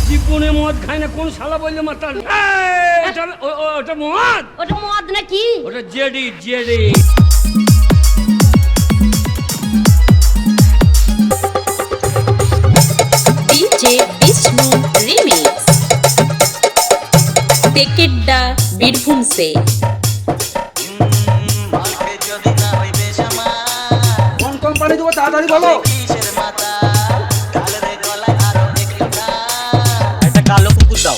জীবনে মদ খায় না, কোন শালা বললে মাতাল? ওটা মদ, ওটা মদ নাকি? ওটা JD JD. DJ Bishnu remix টেকেড্ডা বীরভূম সে। কোন কোম্পানি দেবো তাড়াতাড়ি বলো। একটা কালো কুকুর দাও।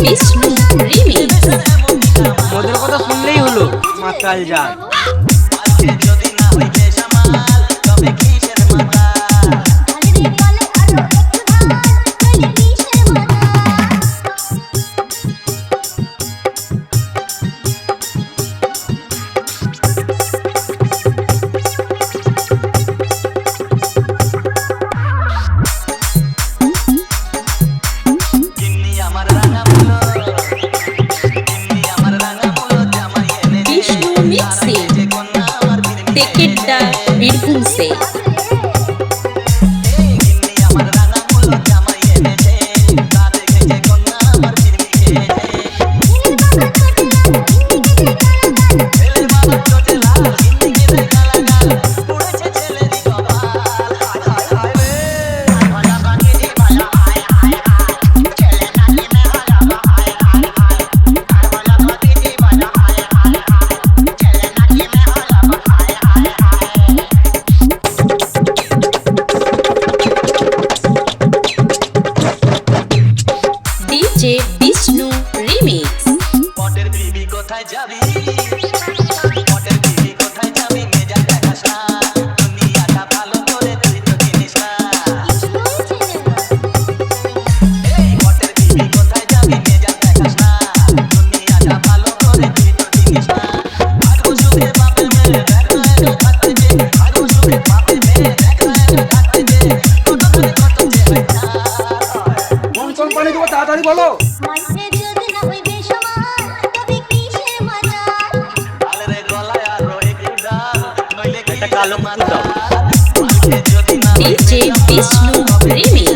বিষ্ণু রিমিক্স ওদের কথা শুনলেই হলো মাতাল যান। বিষ্ণু মিক্সিং টেকেড্ডা বীরভূম সে। ডিজে বিষ্ণু রিমিক্স পটের বিবি কোথায় যাবি, পটের বিবি কোথায় যাবি, মেজাজ দেখাস না, দুনিয়াটা ভালো করে তুই তো চিনিস না। এই পটের বিবি কোথায় যাবি, মেজাজ দেখাস না, দুনিয়াটা ভালো করে তুই তো চিনিস না। ভাগো সুখে বাপে মেয়ে দেখা এলো থাকতে যে, ভাগো সুখে বাপে মেয়ে দেখা এলো থাকতে যে, কত করে কত যে হয় না। কোন কোম্পানি দেবো তাড়াতাড়ি বলো। ডালের গলায় আরো একটু ডাল, নইলে একটা কালো কুকুর দাও। যদি না ডিজে বিষ্ণু রিমিক্স